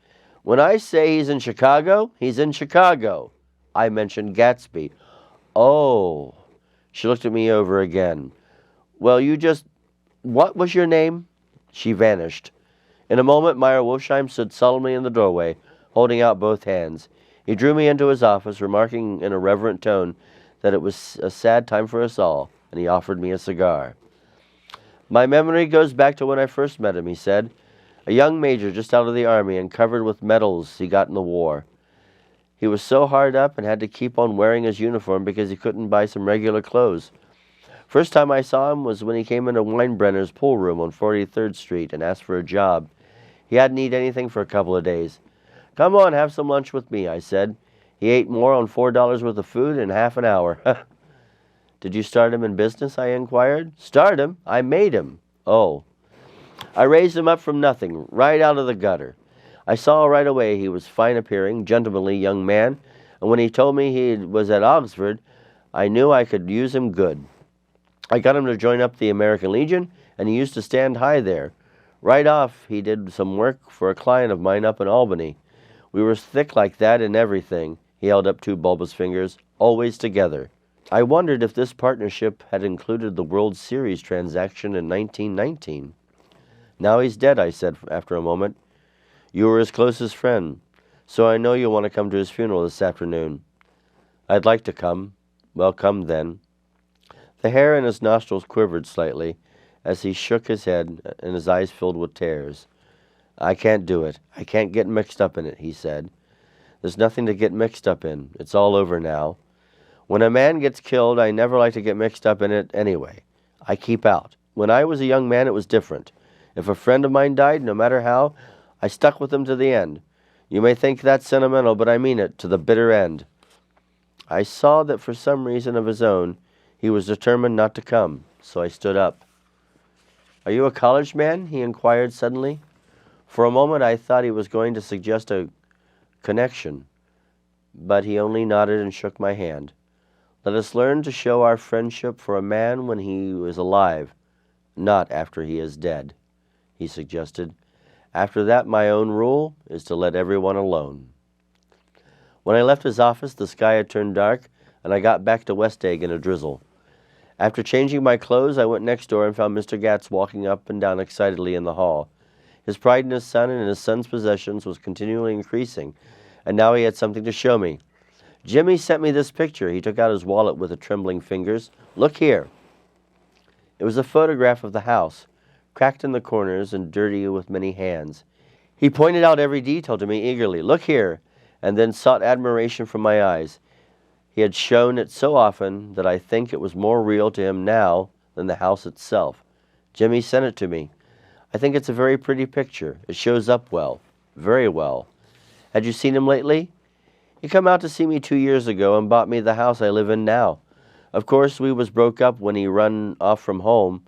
When I say he's in Chicago, he's in Chicago." I mentioned Gatsby. "Oh." She looked at me over again. "Well, you just... What was your name?" She vanished. In a moment, Meyer Wolfsheim stood solemnly in the doorway, holding out both hands. He drew me into his office, remarking in a reverent tone that it was a sad time for us all, and he offered me a cigar. "My memory goes back to when I first met him," he said. "A young major just out of the army and covered with medals he got in the war. He was so hard up and had to keep on wearing his uniform because he couldn't buy some regular clothes. First time I saw him was when he came into Weinbrenner's pool room on 43rd Street and asked for a job. He hadn't eaten anything for a couple of days. 'Come on, have some lunch with me,' I said. He ate more on $4 worth of food in half an hour." "Did you start him in business?" I inquired. "Start him? I made him." "Oh." "I raised him up from nothing, right out of the gutter. I saw right away he was fine-appearing, gentlemanly young man, and when he told me he was at Oxford, I knew I could use him good. I got him to join up the American Legion, and he used to stand high there. Right off, he did some work for a client of mine up in Albany. We were thick like that in everything." He held up two bulbous fingers, "always together." I wondered if this partnership had included the World Series transaction in 1919. Now he's dead, I said after a moment. You were his closest friend, so I know you'll want to come to his funeral this afternoon. I'd like to come. Well, come then. The hair in his nostrils quivered slightly as he shook his head and his eyes filled with tears. I can't do it. I can't get mixed up in it, he said. There's nothing to get mixed up in. It's all over now. When a man gets killed, I never like to get mixed up in it anyway. I keep out. When I was a young man, it was different. If a friend of mine died, no matter how, I stuck with him to the end. You may think that's sentimental, but I mean it, to the bitter end. I saw that for some reason of his own, he was determined not to come, so I stood up. Are you a college man? He inquired suddenly. For a moment I thought he was going to suggest a connection, but he only nodded and shook my hand. Let us learn to show our friendship for a man when he is alive, not after he is dead, he suggested. After that, my own rule is to let everyone alone. When I left his office, the sky had turned dark, and I got back to West Egg in a drizzle. After changing my clothes, I went next door and found Mr. Gatz walking up and down excitedly in the hall. His pride in his son and in his son's possessions was continually increasing, and now he had something to show me. Jimmy sent me this picture. He took out his wallet with trembling fingers. Look here. It was a photograph of the house, cracked in the corners and dirty with many hands. He pointed out every detail to me eagerly. Look here, and then sought admiration from my eyes. He had shown it so often that I think it was more real to him now than the house itself. Jimmy sent it to me. I think it's a very pretty picture. It shows up well, very well. Had you seen him lately? He come out to see me 2 years ago and bought me the house I live in now. Of course, we was broke up when he run off from home,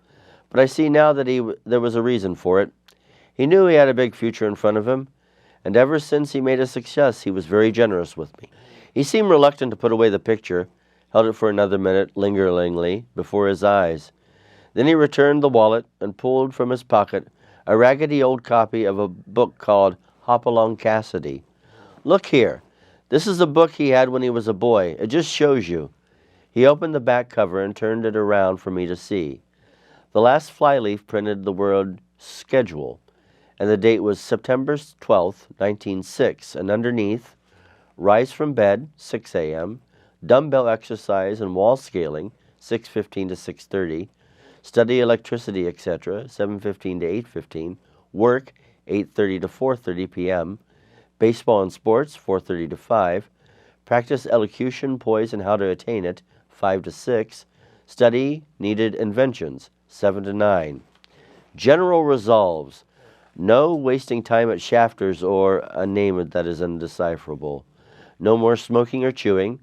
but I see now that there was a reason for it. He knew he had a big future in front of him, and ever since he made a success, he was very generous with me. He seemed reluctant to put away the picture, held it for another minute, lingeringly, before his eyes. Then he returned the wallet and pulled from his pocket a raggedy old copy of a book called Hopalong Cassidy. Look here. This is a book he had when he was a boy. It just shows you. He opened the back cover and turned it around for me to see. The last flyleaf printed the word schedule, and the date was September 12th, 1906, and underneath, rise from bed, 6 a.m., dumbbell exercise and wall scaling, 6:15 to 6:30, study electricity, etc., 7:15 to 8:15, work, 8:30 to 4:30 p.m., baseball and sports, 4:30 to 5, practice elocution, poise, and how to attain it, 5 to 6, study needed inventions, 7 to 9. General resolves, no wasting time at shafters or a name that is undecipherable. No more smoking or chewing,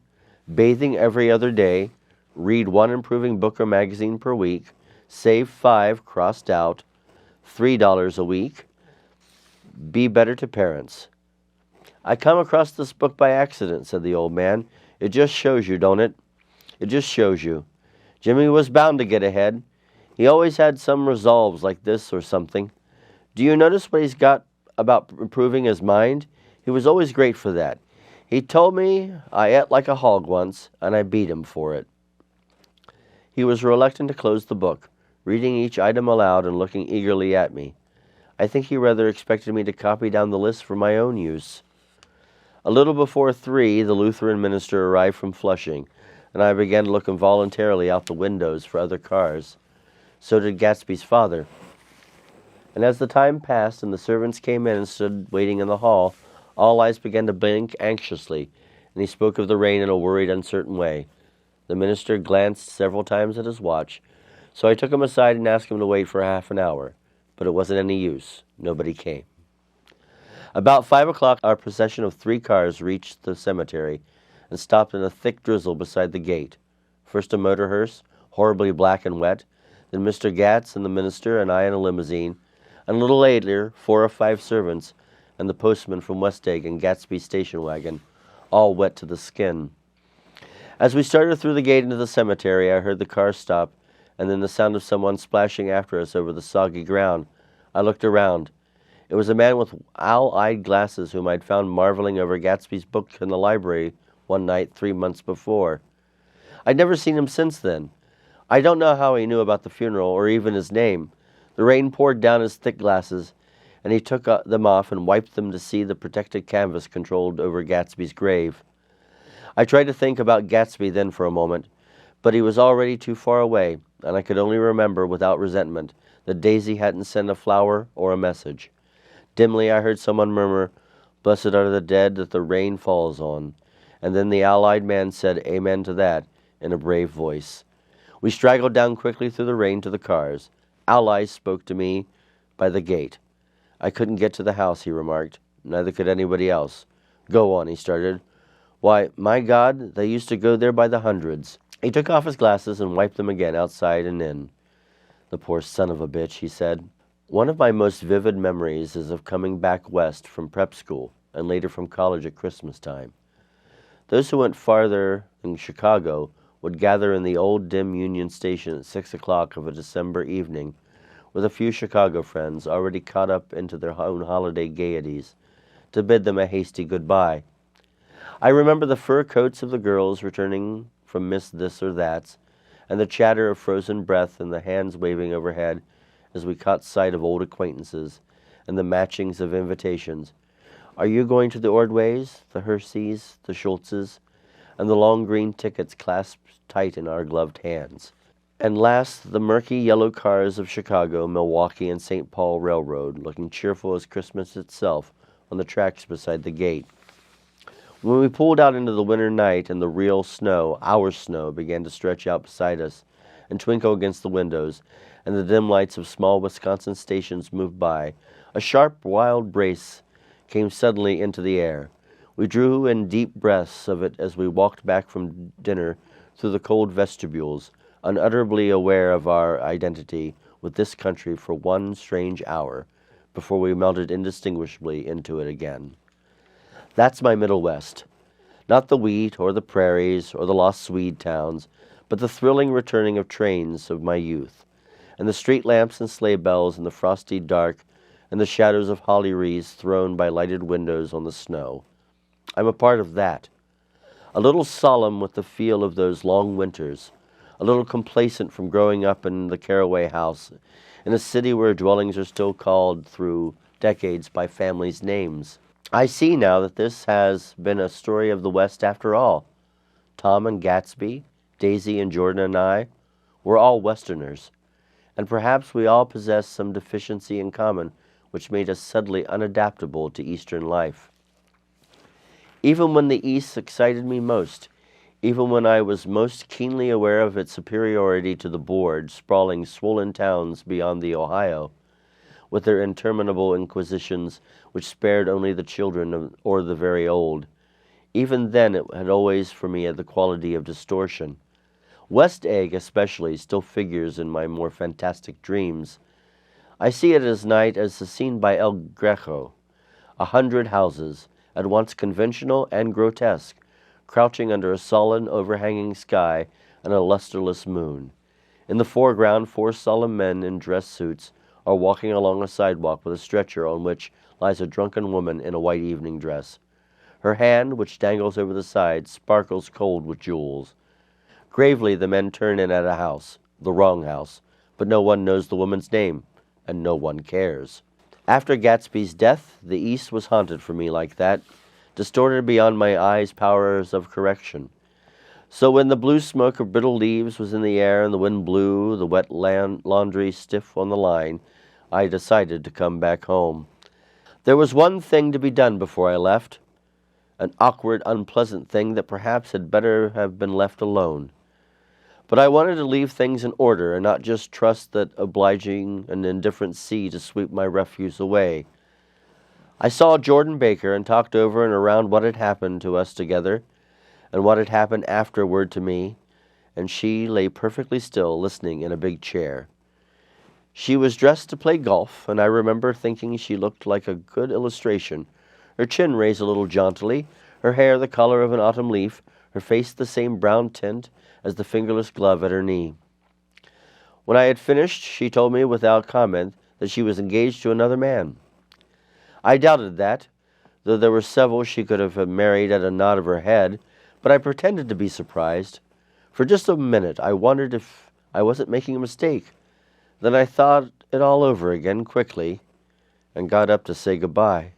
bathing every other day, read 1 improving book or magazine per week, save 5 crossed out, $3 a week, be better to parents. I come across this book by accident, said the old man. It just shows you, don't it? It just shows you. Jimmy was bound to get ahead. He always had some resolves like this or something. Do you notice what he's got about improving his mind? He was always great for that. He told me I ate like a hog once, and I beat him for it. He was reluctant to close the book, reading each item aloud and looking eagerly at me. I think he rather expected me to copy down the list for my own use. A little before 3, the Lutheran minister arrived from Flushing, and I began to look involuntarily out the windows for other cars. So did Gatsby's father. And as the time passed and the servants came in and stood waiting in the hall, all eyes began to blink anxiously, and he spoke of the rain in a worried, uncertain way. The minister glanced several times at his watch, so I took him aside and asked him to wait for half an hour, but it wasn't any use. Nobody came. About 5 o'clock, our procession of 3 cars reached the cemetery and stopped in a thick drizzle beside the gate. First a motor hearse, horribly black and wet, then Mr. Gatz and the minister and I in a limousine, and a little later 4 or 5 servants and the postman from West Egg and Gatsby's station wagon, all wet to the skin. As we started through the gate into the cemetery, I heard the car stop, and then the sound of someone splashing after us over the soggy ground. I looked around. It was a man with owl-eyed glasses whom I'd found marveling over Gatsby's book in the library one night 3 months before. I'd never seen him since then. I don't know how he knew about the funeral or even his name. The rain poured down his thick glasses, and he took them off and wiped them to see the protected canvas controlled over Gatsby's grave. I tried to think about Gatsby then for a moment, but he was already too far away, and I could only remember without resentment that Daisy hadn't sent a flower or a message. Dimly I heard someone murmur, "Blessed are the dead that the rain falls on," and then the Allied man said amen to that in a brave voice. We straggled down quickly through the rain to the cars. Allies spoke to me by the gate. "I couldn't get to the house," he remarked. "Neither could anybody else." "Go on," he started. "Why, my God, they used to go there by the hundreds." He took off his glasses and wiped them again outside and in. "The poor son of a bitch," he said. One of my most vivid memories is of coming back west from prep school and later from college at Christmas time. Those who went farther in Chicago would gather in the old dim Union Station at 6 o'clock of a December evening with a few Chicago friends already caught up into their own holiday gaieties to bid them a hasty goodbye. I remember the fur coats of the girls returning from Miss This or That's, and the chatter of frozen breath and the hands waving overhead as we caught sight of old acquaintances and the matchings of invitations. "Are you going to the Ordways, the Herseys, the Schultzes?" and the long green tickets clasped tight in our gloved hands. And last, the murky yellow cars of Chicago, Milwaukee, and St. Paul Railroad, looking cheerful as Christmas itself on the tracks beside the gate. When we pulled out into the winter night and the real snow, our snow, began to stretch out beside us and twinkle against the windows, and the dim lights of small Wisconsin stations moved by, a sharp, wild brace came suddenly into the air. We drew in deep breaths of it as we walked back from dinner through the cold vestibules, unutterably aware of our identity with this country for one strange hour, before we melted indistinguishably into it again. That's my Middle West. Not the wheat or the prairies or the lost Swede towns, but the thrilling returning of trains of my youth, and the street lamps and sleigh bells in the frosty dark, and the shadows of holly wreaths thrown by lighted windows on the snow. I'm a part of that. A little solemn with the feel of those long winters, a little complacent from growing up in the Caraway house, in a city where dwellings are still called through decades by families' names. I see now that this has been a story of the West after all. Tom and Gatsby, Daisy and Jordan and I, we're all Westerners, and perhaps we all possess some deficiency in common which made us suddenly unadaptable to Eastern life. Even when the East excited me most, even when I was most keenly aware of its superiority to the bored, sprawling, swollen towns beyond the Ohio, with their interminable inquisitions which spared only the children or the very old, even then it had always for me the quality of distortion. West Egg especially still figures in my more fantastic dreams. I see it as night as the scene by El Greco, 100 houses, at once conventional and grotesque, crouching under a sullen, overhanging sky and a lusterless moon. In the foreground, 4 solemn men in dress suits are walking along a sidewalk with a stretcher on which lies a drunken woman in a white evening dress. Her hand, which dangles over the side, sparkles cold with jewels. Gravely the men turn in at a house, the wrong house, but no one knows the woman's name, and no one cares. After Gatsby's death, the East was haunted for me like that, distorted beyond my eyes' powers of correction. So when the blue smoke of brittle leaves was in the air and the wind blew the wet laundry stiff on the line, I decided to come back home. There was one thing to be done before I left, an awkward, unpleasant thing that perhaps had better have been left alone. But I wanted to leave things in order and not just trust that obliging and indifferent sea to sweep my refuse away. I saw Jordan Baker and talked over and around what had happened to us together and what had happened afterward to me, and she lay perfectly still, listening in a big chair. She was dressed to play golf, and I remember thinking she looked like a good illustration, her chin raised a little jauntily, her hair the color of an autumn leaf, her face the same brown tint as the fingerless glove at her knee. When I had finished, she told me without comment that she was engaged to another man. I doubted that, though there were several she could have married at a nod of her head, but I pretended to be surprised. For just a minute, I wondered if I wasn't making a mistake. Then I thought it all over again quickly and got up to say goodbye.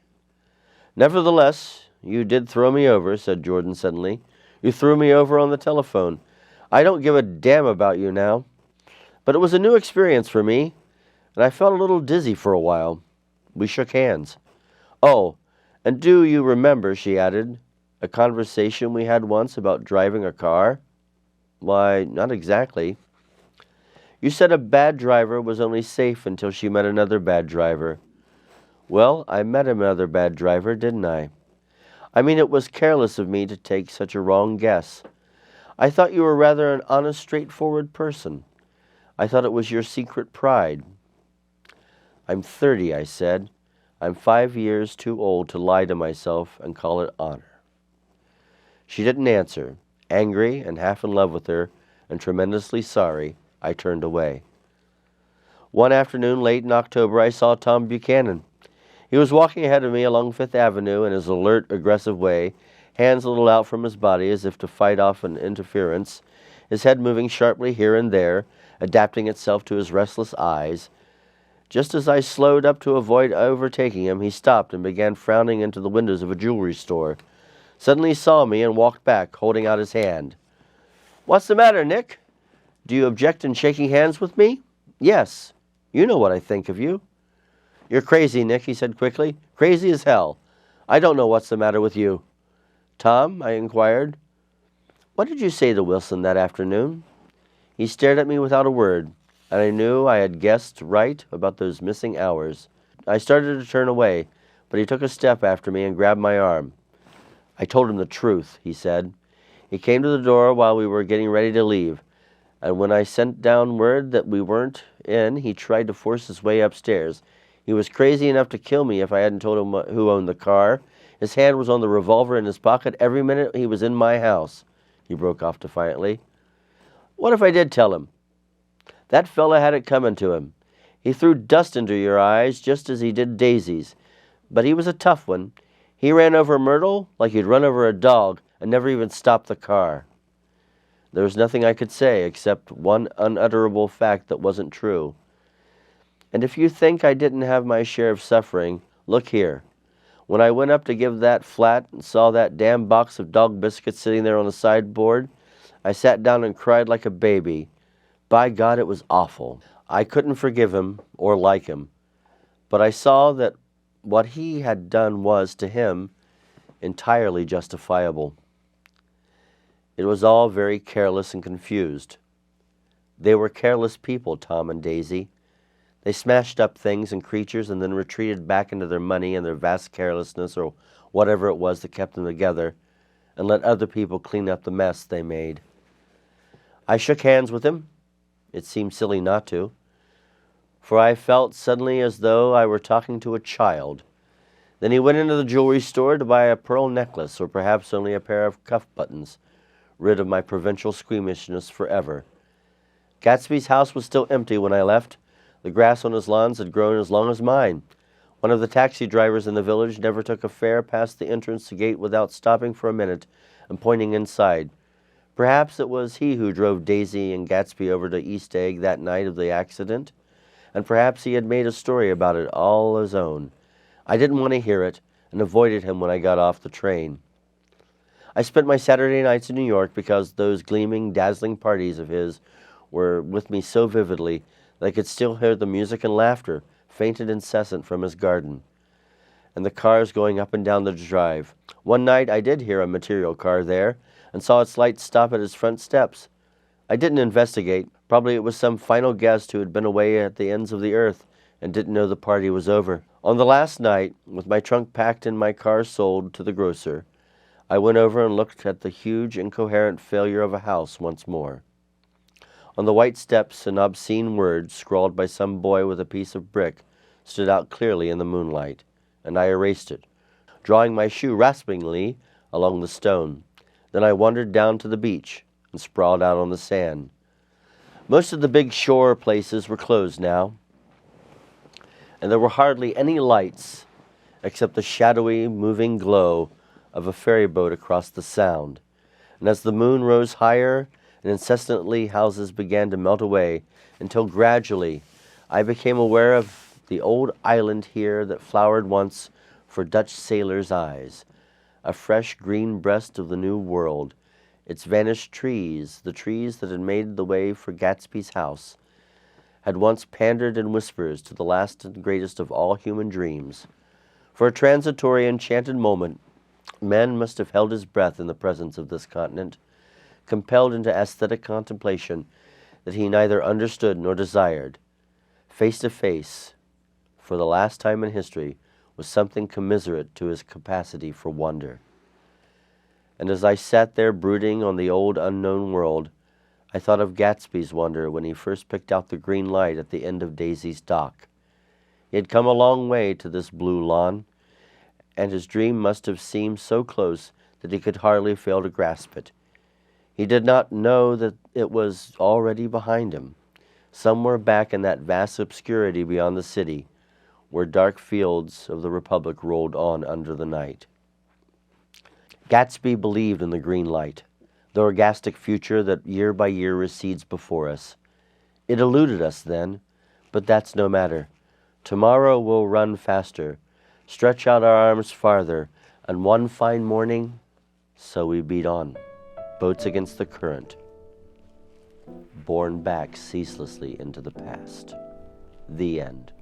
"Nevertheless, you did throw me over," said Jordan suddenly. "You threw me over on the telephone. I don't give a damn about you now. But it was a new experience for me, and I felt a little dizzy for a while." We shook hands. "Oh, and do you remember," she added, "a conversation we had once about driving a car?" "Why, not exactly." "You said a bad driver was only safe until she met another bad driver." "Well, I met another bad driver, didn't I? I mean, it was careless of me to take such a wrong guess. I thought you were rather an honest, straightforward person. I thought it was your secret pride." "I'm 30, I said. "I'm 5 years too old to lie to myself and call it honor." She didn't answer. Angry and half in love with her and tremendously sorry, I turned away. One afternoon late in October, I saw Tom Buchanan. He was walking ahead of me along Fifth Avenue in his alert, aggressive way, hands a little out from his body as if to fight off an interference, his head moving sharply here and there, adapting itself to his restless eyes. Just as I slowed up to avoid overtaking him, he stopped and began frowning into the windows of a jewelry store. Suddenly he saw me and walked back, holding out his hand. "What's the matter, Nick? Do you object in shaking hands with me?" "Yes. You know what I think of you." "You're crazy, Nick," he said quickly. "Crazy as hell. I don't know what's the matter with you." "Tom," I inquired, "what did you say to Wilson that afternoon?" He stared at me without a word, and I knew I had guessed right about those missing hours. I started to turn away, but he took a step after me and grabbed my arm. "I told him the truth," he said. He came to the door while we were getting ready to leave, and when I sent down word that we weren't in, he tried to force his way upstairs. He was crazy enough to kill me if I hadn't told him who owned the car. His hand was on the revolver in his pocket every minute he was in my house," he broke off defiantly. "What if I did tell him? That fella had it coming to him. He threw dust into your eyes just as he did Daisy's. But he was a tough one. He ran over Myrtle like he'd run over a dog and never even stopped the car." There was nothing I could say except one unutterable fact that wasn't true. "And if you think I didn't have my share of suffering, look here. When I went up to give that flat and saw that damn box of dog biscuits sitting there on the sideboard, I sat down and cried like a baby. By God, it was awful. I couldn't forgive him or like him, but I saw that what he had done was, to him, entirely justifiable. It was all very careless and confused. They were careless people, Tom and Daisy. They smashed up things and creatures and then retreated back into their money and their vast carelessness or whatever it was that kept them together and let other people clean up the mess they made. I shook hands with him. It seemed silly not to, for I felt suddenly as though I were talking to a child. Then he went into the jewelry store to buy a pearl necklace or perhaps only a pair of cuff buttons, rid of my provincial squeamishness forever. Gatsby's house was still empty when I left. The grass on his lawns had grown as long as mine. One of the taxi drivers in the village never took a fare past the entrance gate without stopping for a minute and pointing inside. Perhaps it was he who drove Daisy and Gatsby over to East Egg that night of the accident, and perhaps he had made a story about it all his own. I didn't want to hear it and avoided him when I got off the train. I spent my Saturday nights in New York because those gleaming, dazzling parties of his were with me so vividly that I could still hear the music and laughter, faint and incessant, from his garden, and the cars going up and down the drive. One night I did hear a material car there and saw its lights stop at his front steps. I didn't investigate. Probably it was some final guest who had been away at the ends of the earth and didn't know the party was over. On the last night, with my trunk packed and my car sold to the grocer, I went over and looked at the huge, incoherent failure of a house once more. On the white steps, an obscene word, scrawled by some boy with a piece of brick, stood out clearly in the moonlight, and I erased it, drawing my shoe raspingly along the stone. Then I wandered down to the beach and sprawled out on the sand. Most of the big shore places were closed now, and there were hardly any lights except the shadowy, moving glow of a ferry boat across the Sound. And as the moon rose higher and incessantly houses began to melt away until gradually I became aware of the old island here that flowered once for Dutch sailors' eyes, a fresh green breast of the New World. Its vanished trees, the trees that had made the way for Gatsby's house, had once pandered in whispers to the last and greatest of all human dreams. For a transitory, enchanted moment, man must have held his breath in the presence of this continent, compelled into aesthetic contemplation that he neither understood nor desired. Face to face, for the last time in history, was something commiserate to his capacity for wonder. And as I sat there brooding on the old unknown world, I thought of Gatsby's wonder when he first picked out the green light at the end of Daisy's dock. He had come a long way to this blue lawn, and his dream must have seemed so close that he could hardly fail to grasp it. He did not know that it was already behind him, somewhere back in that vast obscurity beyond the city, where dark fields of the Republic rolled on under the night. Gatsby believed in the green light, the orgastic future that year by year recedes before us. It eluded us then, but that's no matter. Tomorrow we'll run faster, stretch out our arms farther, and one fine morning, so we beat on, boats against the current, borne back ceaselessly into the past. The end.